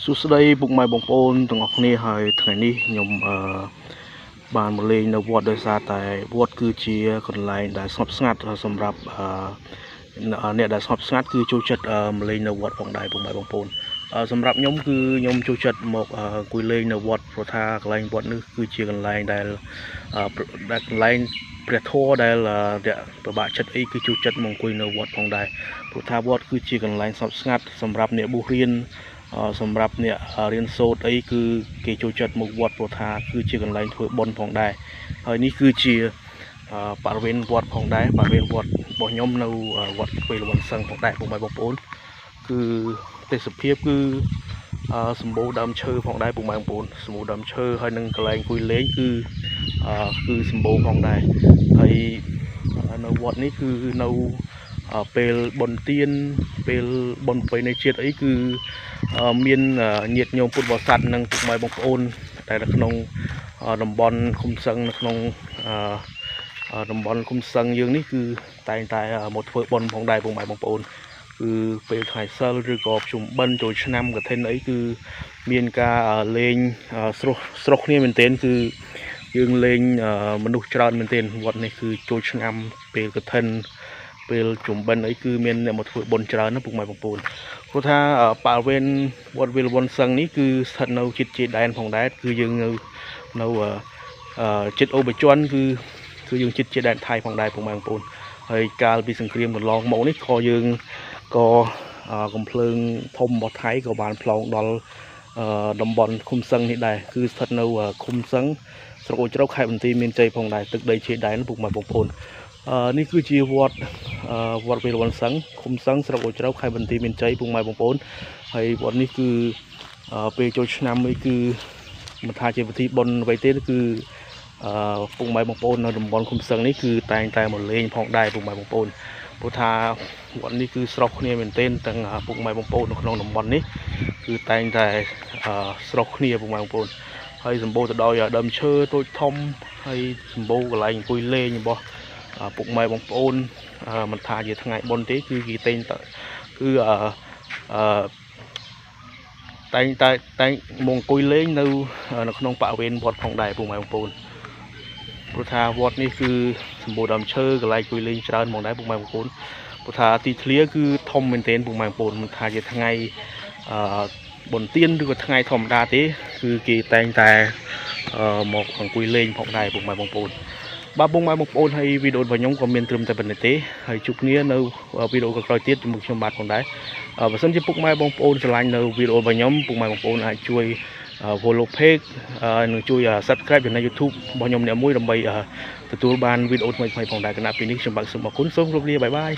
សួស្តីពុកម៉ែបងប្អូនទាំងអស់គ្នាហើយថ្ងៃនេះខ្ញុំបានមកលេងនៅវត្តដោយសារតែវត្តគឺជាកន្លែងដែលស្ងប់ស្ងាត់សម្រាប់អ្នកដែលស្ងប់ស្ងាត់គឺចូលចិត្តមកលេងនៅវត្តផងដែរពុកម៉ែបងប្អូនសម្រាប់ខ្ញុំគឺខ្ញុំចូលចិត្តមកអង្គុយលេងនៅវត្តព្រោះថាកន្លែងវត្តនេះគឺជាកន្លែងដែលកន្លែងព្រះធម៌ដែលប្របាក់ចិត្តអីគឺចូលចិត្តមកអង្គុយនៅវត្តផងដែរព្រោះថាវត្តគឺជាកន្លែងស្ងប់ស្ងាត់សម្រាប់អ្នកបួសរៀនសម្រាប់អ្នករៀនសូត្រអីគឺគេចូលចិត្តមកវត្តព្រោះថាគឺជាកន្លែងធ្វើបុណ្យផងដែរហើយនេះគឺជាបរិវេណវត្តផងដែរបរិវេណវត្តរបស់ខ្ញុំនៅវត្តពេលលវនសឹងផងដែរពុកម៉ែបងប្អូនគឺទេសភាពគឺសម្បូរដើមឈើផងដែរពុកម៉ែបងប្អូនសម្បូរដើមឈើហើយនឹងកន្លែងអង្គុយលេងគឺសម្បូរផងដែរហើយនៅវត្តនេះគឺនៅពេលបុណ្យទានពេលបុណ្យប្រពៃណីជាតិអីគឺមានញាតិញោមពុទ្ធបរិស័ទនិងពុកម៉ែបងប្អូនតែនៅក្នុងតំបន់ឃុំសឹងនៅក្នុងតំបន់ឃុំសឹងយើងនេះគឺតែងតែមកធ្វើបុណ្យផងដែរពុកម៉ែបងប្អូនគឺពេលថ្ងៃសិលឬក៏ជុំបិណ្ឌចូលឆ្នាំកឋិនអីគឺមានការលេងស្រុះគ្នាមែនទែនគឺយើងលេងមនុស្សច្រើនមែនទែនវត្តនេះគឺចូលឆ្នាំពេលកឋិនពេលជុំបិណ្ឌអីគឺមានអ្នកមកធ្វើបុណ្យច្រើនណាពុកម៉ែបងប្អូនព្រោះថាបរិវេណវត្តវិលវ័នសឹងនេះគឺស្ថិតនៅជិតជាដែនផងដែរគឺយើងនៅជិតអូបជនគឺយើងជិតជាដែនថៃផងដែរពុកម៉ែបងប្អូនហើយកាលពីសង្គ្រាមកន្លងមកនេះក៏យើងក៏កំភ្លើងធំរបស់ថៃក៏បានផ្លងដល់តំបន់ឃុំសឹងនេះដែរគឺស្ថិតនៅឃុំសឹងស្រុកអូជ្រៅខេត្តបន្ទាយមានជ័យផងដែរទឹកដីជាដែនពុកម៉ែបងប្អូននេះគឺជាវត្តវិលវ័នសឹងឃុំសឹងស្រុកអូជ្រៅខេត្តបន្ទាយមានជ័យពុកម៉ែបងប្អូនហើយវត្តនេះគឺពេលចូលឆ្នាំនេះគឺមិនថាជាពិធីបុណ្យអ្វីទេគឺពុកម៉ែបងប្អូននៅតំបន់ឃុំសឹងនេះគឺតែងតែមកលេងផងដែរពុកម៉ែបងប្អូនព្រោះថាវត្តនេះគឺស្រុះគ្នាមែនទែនទាំងពុកម៉ែបងប្អូននៅក្នុងតំបន់នេះគឺតែងតែស្រុះគ្នាពុកម៉ែបងប្អូនហើយសម្បូរទៅដោយដើមឈើតូចធំហើយសម្បូរកន្លែងអង្គុយលេងរបស់ពុកម៉ែបងប្អូនមិនថាជាថ្ងៃបុណ្យទេគឺគេតែងតែគឺតែងមកអង្គុយលេងនៅក្នុងបរិវេណវត្តផងដែរពុកម៉ែបងប្អូនព្រោះថាវត្តនេះគឺសម្បូរដើមឈើកន្លែងអង្គុយលេងច្រើនហ្មងដែរពុកម៉ែបងប្អូនព្រោះថាទីធ្លាគឺធំមែនទែនពុកម៉ែបងប្អូនមិនថាជាថ្ងៃបុណ្យទានឬក៏ថ្ងៃធម្មតាទេគឺគេតែងតែមកអង្គុយលេងផងដែរពុកម៉ែបងប្អូនបាទពុកម៉ែបងប្អូនហើយវីដេអូរបស់ខ្ញុំក៏មានត្រឹមតែប៉ុណ្ណេះទេហើយជួបគ្នានៅវីដេអូក្រោយទៀតជាមួយខ្ញុំបាទផងដែរបើសិនជាពុកម៉ែបងប្អូនឆ្លាញ់នៅវីដេអូរបស់ខ្ញុំពុកម៉ែបងប្អូនអាចជួយ follow page និងជួយ subscribe នៅ YouTube របស់ខ្ញុំអ្នកមួយដើម្បីទទួលបានវីដេអូថ្មីៗផងដែរគណៈពេលនេះខ្ញុំបាទសូមអរគុណសូមជម្រាបលាបាយបាយ